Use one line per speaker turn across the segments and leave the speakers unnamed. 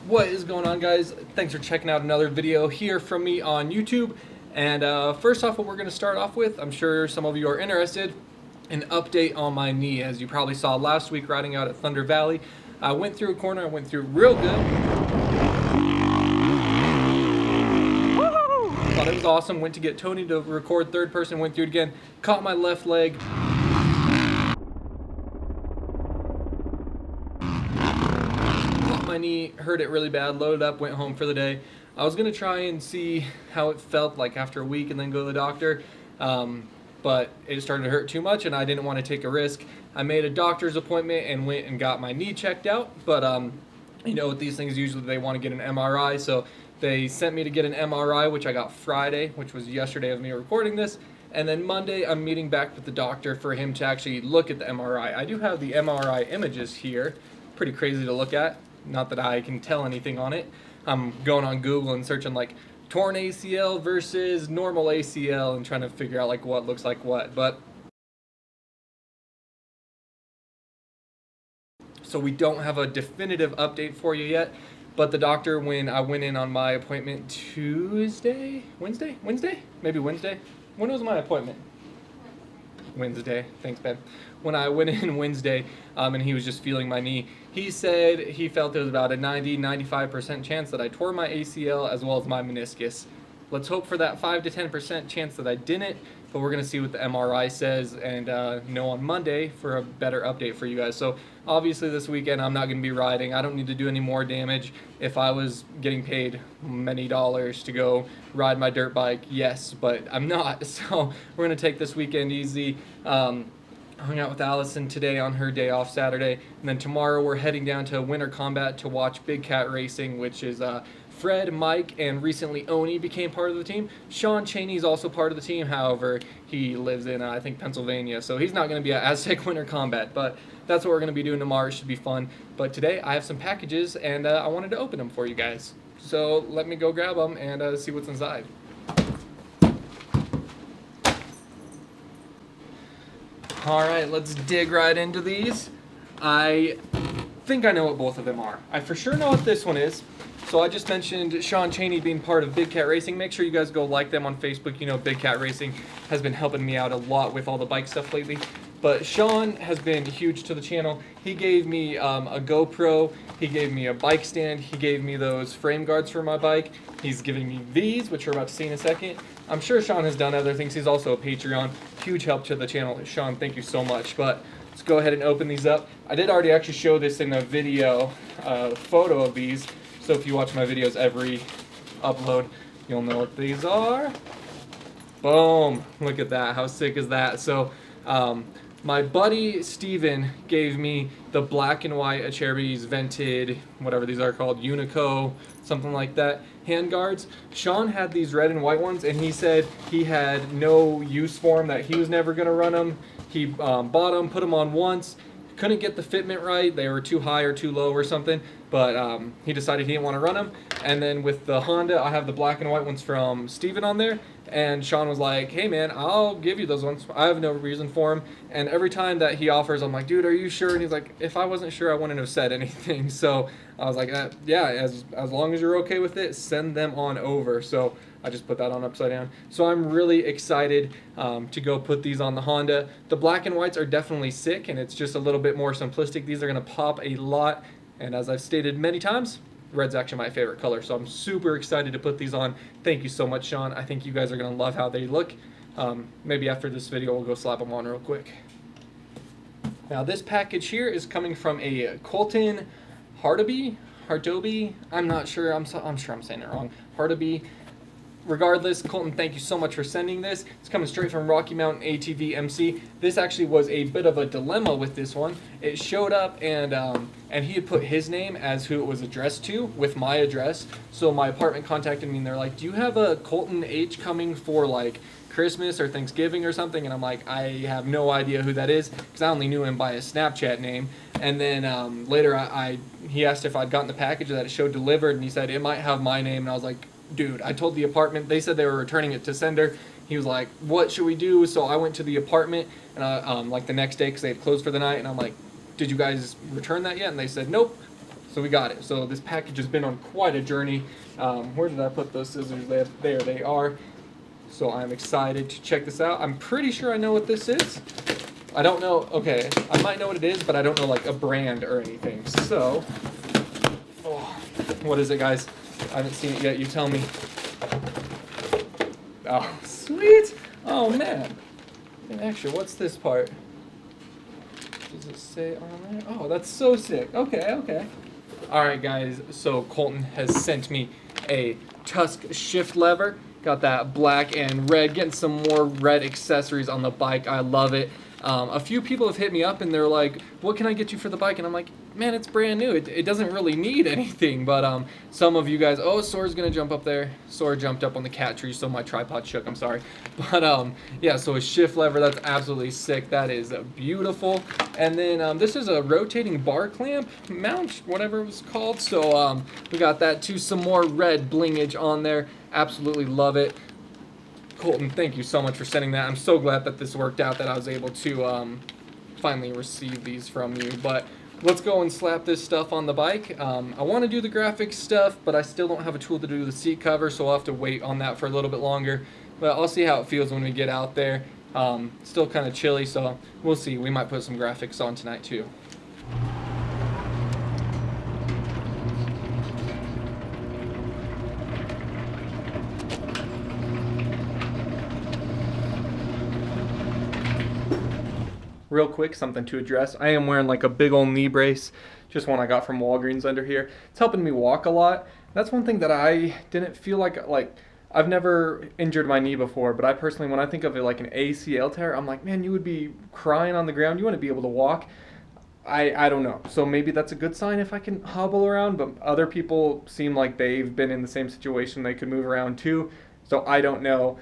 What is going on, guys? Thanks for checking out another video here from me on YouTube. And first off, what we're going to start off with, I'm sure some of you are interested, an update on my knee. As you probably saw last week riding out at Thunder Valley, I went through a corner, I went through real good. Thought it was awesome, went to get Tony to record third person, went through it again, caught my left leg. My knee, hurt it really bad, loaded up, went home for the day. I was going to try and see how it felt like after a week and then go to the doctor, but it started to hurt too much and I didn't want to take a risk. I made a doctor's appointment and went and got my knee checked out, but you know, with these things usually they want to get an MRI, so they sent me to get an MRI, which I got Friday, which was yesterday of me recording this, and then Monday I'm meeting back with the doctor for him to actually look at the MRI. I do have the MRI images here, pretty crazy to look at. Not that I can tell anything on it. I'm going on Google and searching like torn ACL versus normal ACL and trying to figure out like what looks like what. But so we don't have a definitive update for you yet. But the doctor, when I went in on my appointment Wednesday? Maybe Wednesday? When was my appointment? Wednesday. Thanks, Ben. When I went in Wednesday and he was just feeling my knee, he said he felt there was about a 90-95% chance that I tore my ACL as well as my meniscus. Let's hope for that 5 to 10% chance that I didn't, but we're going to see what the MRI says and know on Monday for a better update for you guys. So obviously this weekend I'm not going to be riding. I don't need to do any more damage. If I was getting paid many dollars to go ride my dirt bike, yes, but I'm not. So we're going to take this weekend easy. Hung out with Allison today on her day off Saturday, and then tomorrow we're heading down to Winter Combat to watch Big Cat Racing, which is Fred, Mike, and recently Oni became part of the team. Sean Chaney is also part of the team, however, he lives in, I think, Pennsylvania, so he's not going to be at Aztec Winter Combat, but that's what we're going to be doing tomorrow. It should be fun. But today I have some packages, and I wanted to open them for you guys. So let me go grab them and see what's inside. Alright, let's dig right into these. I think I know what both of them are. I for sure know what this one is. So I just mentioned Sean Chaney being part of Big Cat Racing. Make sure you guys go like them on Facebook. You know Big Cat Racing has been helping me out a lot with all the bike stuff lately. But Sean has been huge to the channel. He gave me a GoPro, he gave me a bike stand, he gave me those frame guards for my bike. He's giving me these, which we're about to see in a second. I'm sure Sean has done other things. He's also a Patreon. Huge help to the channel. Sean, thank you so much. But let's go ahead and open these up. I did already actually show this in a video, photo of these. So if you watch my videos every upload, you'll know what these are. Boom. Look at that. How sick is that? So my buddy Steven gave me the black and white Acherbys vented, whatever these are called, Unico, something like that, hand guards. Sean had these red and white ones, and he said he had no use for them, that he was never going to run them. He bought them, put them on once, couldn't get the fitment right. They were too high or too low or something, but he decided he didn't want to run them. And then with the Honda, I have the black and white ones from Steven on there, and Sean was like, hey man, I'll give you those ones. I have no reason for them. And every time that he offers, I'm like, dude, are you sure? And he's like, if I wasn't sure, I wouldn't have said anything. So I was like, yeah, as long as you're okay with it, send them on over. So I just put that on upside down. So I'm really excited to go put these on the Honda. The black and whites are definitely sick, and it's just a little bit more simplistic. These are going to pop a lot, and as I've stated many times, red's actually my favorite color, so I'm super excited to put these on. Thank you so much, Sean. I think you guys are going to love how they look. Maybe after this video, we'll go slap them on real quick. Now, this package here is coming from a Colton Hardoby. I'm not sure. I'm sure I'm saying it wrong. Hardoby. Regardless, Colton, thank you so much for sending this. It's coming straight from Rocky Mountain ATV MC. This actually was a bit of a dilemma with this one. It showed up, and he had put his name as who it was addressed to with my address. So my apartment contacted me, and they're like, do you have a Colton H coming for like Christmas or Thanksgiving or something? And I'm like, I have no idea who that is, because I only knew him by his Snapchat name. And then later he asked if I'd gotten the package that it showed delivered, and he said it might have my name, and I was like, dude, I told the apartment, they said they were returning it to sender. He was like, what should we do? So I went to the apartment, and like the next day, because they had closed for the night, and I'm like, did you guys return that yet? And they said, nope. So we got it. So this package has been on quite a journey. Where did I put those scissors? There they are. So I'm excited to check this out. I'm pretty sure I know what this is. I don't know. Okay, I might know what it is, but I don't know like a brand or anything. So, what is it, guys? I haven't seen it yet. You tell me. Oh, sweet. Oh, man. And actually, what's this part? Does it say on there? Oh, that's so sick. Okay. All right, guys. So Colton has sent me a Tusk shift lever. Got that black and red. Getting some more red accessories on the bike. I love it. A few people have hit me up and they're like, what can I get you for the bike? And I'm like, man, it's brand new. It doesn't really need anything. But some of you guys, Soar's going to jump up there. Soar jumped up on the cat tree, so my tripod shook. I'm sorry. But yeah, so a shift lever, that's absolutely sick. That is beautiful. And then this is a rotating bar clamp mount, whatever it was called. So we got that too. Some more red blingage on there. Absolutely love it. Colton, thank you so much for sending that. I'm so glad that this worked out, that I was able to finally receive these from you. But let's go and slap this stuff on the bike. I want to do the graphics stuff, but I still don't have a tool to do the seat cover, so I'll have to wait on that for a little bit longer. But I'll see how it feels when we get out there. Still kind of chilly, so we'll see. We might put some graphics on tonight too. Real quick, something to address. I am wearing like a big old knee brace, just one I got from Walgreens under here. It's helping me walk a lot. That's one thing that I didn't feel like I've never injured my knee before, but I personally, when I think of it like an ACL tear, I'm like, man, you would be crying on the ground. You want to be able to walk. I don't know. So maybe that's a good sign if I can hobble around, but other people seem like they've been in the same situation. They could move around too. So I don't know.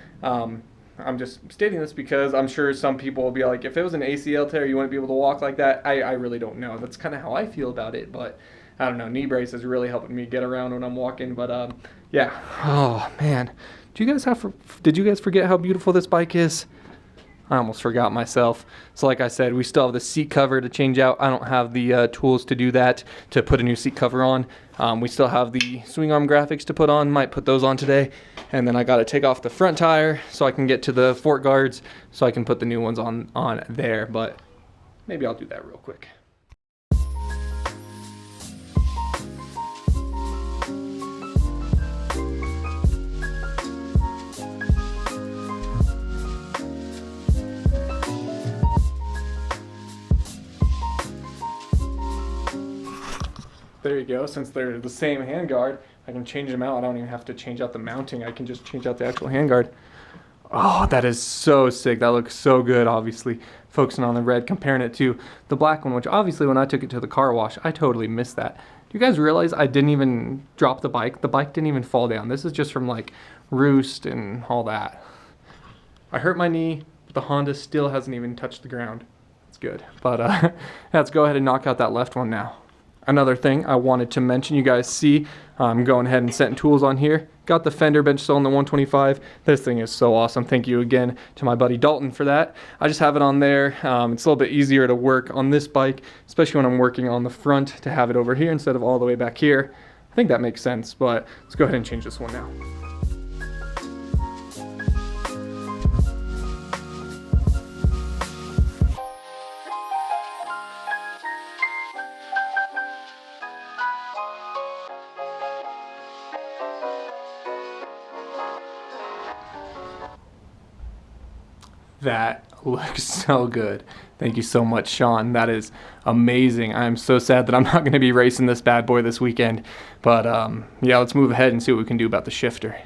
I'm just stating this because I'm sure some people will be like, if it was an ACL tear, you wouldn't be able to walk like that. I really don't know. That's kind of how I feel about it, but I don't know. Knee brace is really helping me get around when I'm walking, but yeah. Oh, man. Did you guys forget how beautiful this bike is? I almost forgot myself. So like I said, we still have the seat cover to change out. I don't have the tools to do that, to put a new seat cover on. We still have the swing arm graphics to put on. Might put those on today. And then I got to take off the front tire so I can get to the fork guards so I can put the new ones on there. But maybe I'll do that real quick. There you go. Since they're the same handguard, I can change them out. I don't even have to change out the mounting. I can just change out the actual handguard. Oh, that is so sick. That looks so good, obviously. Focusing on the red, comparing it to the black one, which obviously when I took it to the car wash, I totally missed that. Do you guys realize I didn't even drop the bike? The bike didn't even fall down. This is just from like roost and all that. I hurt my knee, but the Honda still hasn't even touched the ground. That's good. But let's go ahead and knock out that left one now. Another thing I wanted to mention, you guys see, I'm going ahead and setting tools on here. Got the fender bench still on the 125. This thing is so awesome. Thank you again to my buddy Dalton for that. I just have it on there. It's a little bit easier to work on this bike, especially when I'm working on the front, to have it over here instead of all the way back here. I think that makes sense, but let's go ahead and change this one now. That looks so good. Thank you so much, Sean. That is amazing. I'm so sad that I'm not going to be racing this bad boy this weekend. But yeah, let's move ahead and see what we can do about the shifter.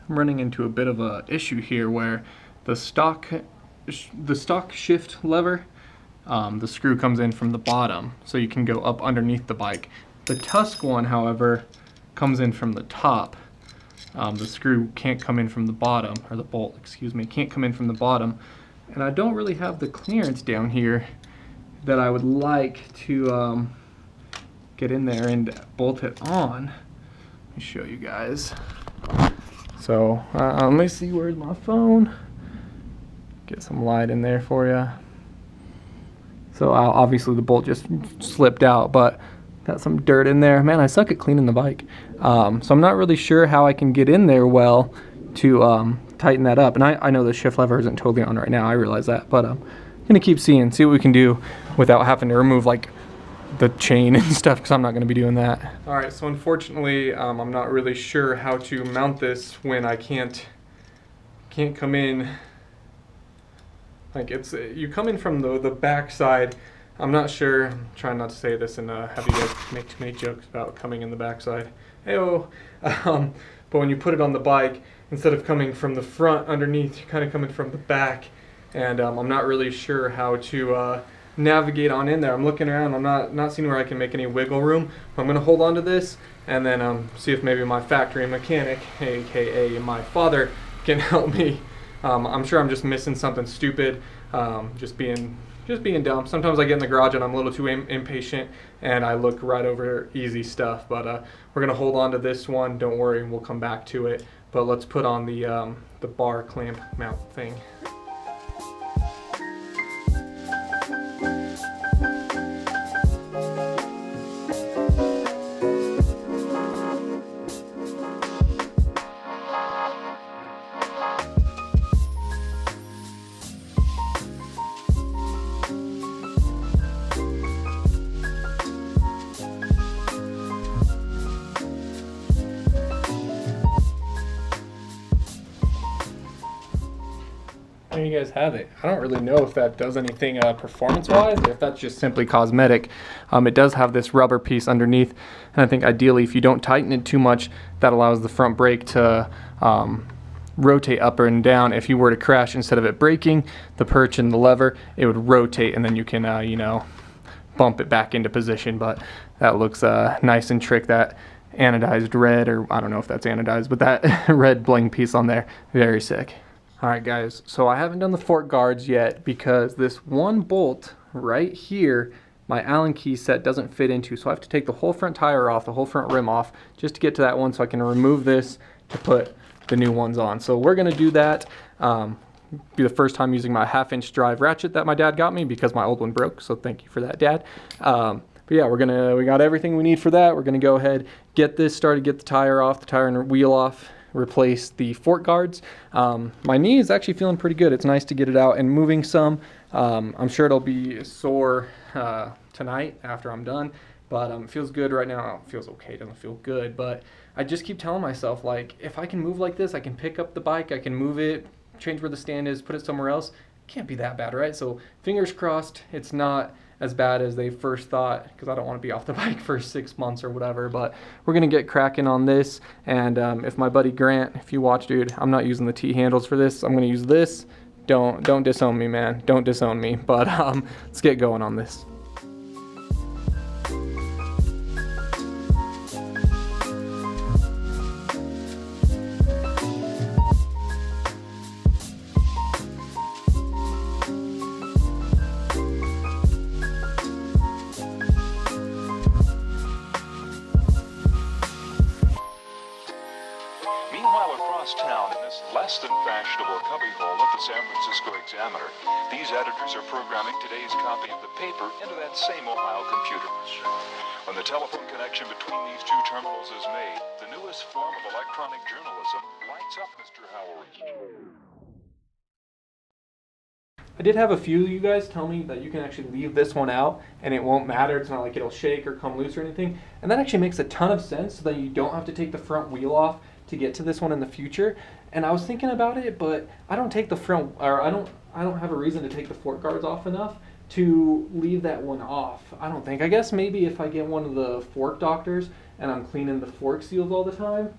I'm running into a bit of a issue here where the stock the stock shift lever, the screw comes in from the bottom, so you can go up underneath the bike. The Tusk one, however, comes in from the top. The screw can't come in from the bottom, or the bolt, excuse me, can't come in from the bottom. And I don't really have the clearance down here that I would like to get in there and bolt it on. Let me show you guys. So let me see, where's my phone? Get some light in there for you. So obviously the bolt just slipped out, but got some dirt in there. Man, I suck at cleaning the bike. So I'm not really sure how I can get in there well to tighten that up. And I know the shift lever isn't totally on right now, I realize that, but I'm gonna keep seeing, see what we can do without having to remove like the chain and stuff, because I'm not gonna be doing that. All right, so unfortunately, I'm not really sure how to mount this when I can't come in. Like you come in from the back side. I'm not sure, I'm trying not to say this and have you guys make too many jokes about coming in the backside. Hey-oh. But when you put it on the bike, instead of coming from the front underneath, you're kind of coming from the back. And I'm not really sure how to navigate on in there. I'm looking around, I'm not seeing where I can make any wiggle room. I'm gonna hold on to this and then see if maybe my factory mechanic, aka my father, can help me. I'm sure I'm just missing something stupid, just being dumb. Sometimes I get in the garage and I'm a little too impatient and I look right over easy stuff. But we're gonna hold on to this one. Don't worry, we'll come back to it. But let's put on the bar clamp mount thing. There you guys have it. I don't really know if that does anything performance-wise, or if that's just simply cosmetic. It does have this rubber piece underneath, and I think ideally if you don't tighten it too much, that allows the front brake to rotate up and down. If you were to crash, instead of it braking, the perch and the lever, it would rotate, and then you can, you know, bump it back into position. But that looks nice and trick. That anodized red, or I don't know if that's anodized, but that red bling piece on there, very sick. Alright guys, so I haven't done the fork guards yet because this one bolt right here, my Allen key set doesn't fit into, so I have to take the whole front tire off, the whole front rim off, just to get to that one so I can remove this to put the new ones on. So we're going to do that. Be the first time using my 1/2-inch drive ratchet that my dad got me because my old one broke, so thank you for that, Dad. But yeah, we got everything we need for that. We're going to go ahead, get this started, get the tire off, the tire and wheel off, replace the fork guards. My knee is actually feeling pretty good. It's nice to get it out and moving some. I'm sure it'll be sore tonight after I'm done, but it feels good right now. It feels okay, it doesn't feel good, but I just keep telling myself, like, if I can move like this, I can pick up the bike, I can move it, change where the stand is, put it somewhere else. It can't be that bad, right? So fingers crossed it's not as bad as they first thought, because I don't want to be off the bike for 6 months or whatever. But we're gonna get cracking on this. And if my buddy Grant, if you watch, dude, I'm not using the T handles for this. I'm gonna use this. Don't disown me, man. Don't disown me. But let's get going on this.
Less than fashionable cubbyhole at the San Francisco Examiner, these editors are programming today's copy of the paper into that same Ohio computer. When the telephone connection between these two terminals is made, the newest form of electronic journalism lights up Mr. Howard.
I did have a few of you guys tell me that you can actually leave this one out and it won't matter. It's not like it'll shake or come loose or anything. And that actually makes a ton of sense, so that you don't have to take the front wheel off to get to this one in the future. And I was thinking about it, but I don't take the front, or I don't have a reason to take the fork guards off enough to leave that one off. I don't think. I guess maybe if I get one of the fork doctors and I'm cleaning the fork seals all the time,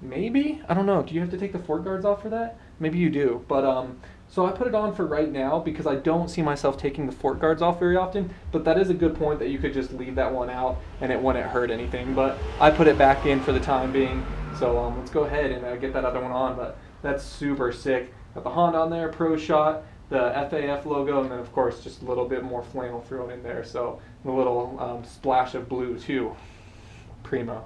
maybe. I don't know. Do you have to take the fork guards off for that? Maybe you do. But So I put it on for right now because I don't see myself taking the fork guards off very often, but that is a good point that you could just leave that one out and it wouldn't hurt anything. But I put it back in for the time being. So let's go ahead and get that other one on. But that's super sick. Got the Honda on there, Pro Shot, the FAF logo, and then of course just a little bit more flannel thrown in there. So a little splash of blue too. Primo.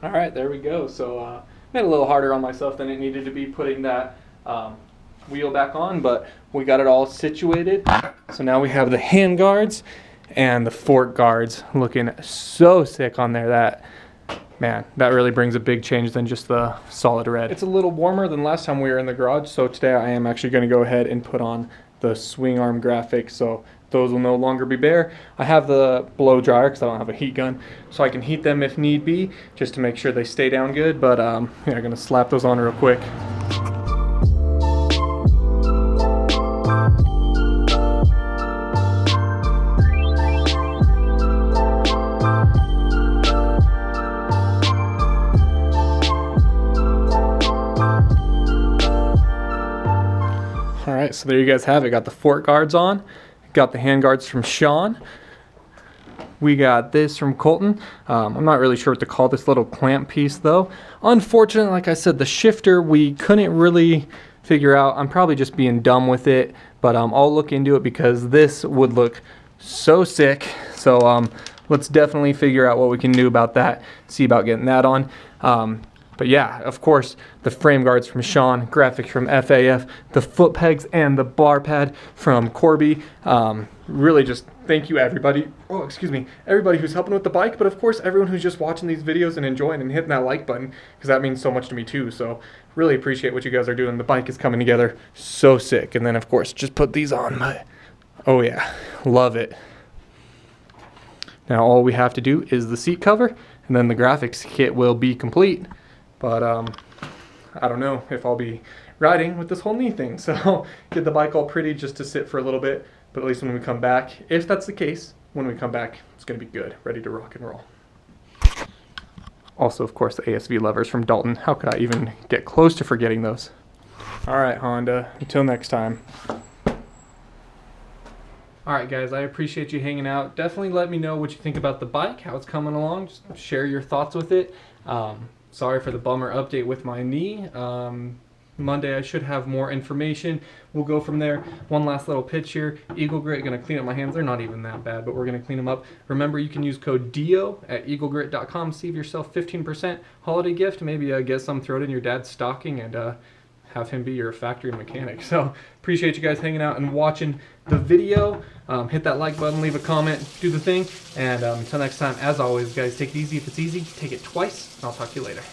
Alright, there we go. So made it a little harder on myself than it needed to be putting that wheel back on, but we got it all situated. So now we have the hand guards and the fork guards looking so sick on there. That, man, that really brings a big change than just the solid red. It's a little warmer than last time we were in the garage, so today I am actually going to go ahead and put on the swing arm graphics, so those will no longer be bare. I have the blow dryer because I don't have a heat gun, so I can heat them if need be, just to make sure they stay down good, but yeah, I'm going to slap those on real quick. Alright, so there you guys have it. Got the fork guards on. Got the hand guards from Sean. We got this from Colton. I'm not really sure what to call this little clamp piece though. Unfortunately, like I said, the shifter we couldn't really figure out. I'm probably just being dumb with it, but I'll look into it because this would look so sick. So let's definitely figure out what we can do about that. See about getting that on. But yeah, of course, the frame guards from Sean, graphics from FAF, the foot pegs and the bar pad from Corby. Really just thank you everybody. Oh, excuse me. Everybody who's helping with the bike, but of course everyone who's just watching these videos and enjoying and hitting that like button, because that means so much to me too. So really appreciate what you guys are doing. The bike is coming together so sick. And then of course, just put these on. But oh yeah, love it. Now all we have to do is the seat cover, and then the graphics kit will be complete. But I don't know if I'll be riding with this whole knee thing, so get the bike all pretty just to sit for a little bit. But at least when we come back, if that's the case, when we come back, it's going to be good, ready to rock and roll. Also, of course, the ASV levers from Dalton. How could I even get close to forgetting those? All right, Honda, until next time. All right, guys, I appreciate you hanging out. Definitely let me know what you think about the bike, how it's coming along. Just share your thoughts with it. Sorry for the bummer update with my knee. Monday I should have more information. We'll go from there. One last little pitch here. Eagle Grit, gonna clean up my hands. They're not even that bad, but we're gonna clean them up. Remember, you can use code DEEO at eaglegrit.com. Save yourself 15% holiday gift. Maybe get some, throw it in your dad's stocking, and have him be your factory mechanic. So appreciate you guys hanging out and watching the video. Hit that like button, leave a comment, do the thing. And until next time, as always, guys, take it easy if it's easy. Take it twice, and I'll talk to you later.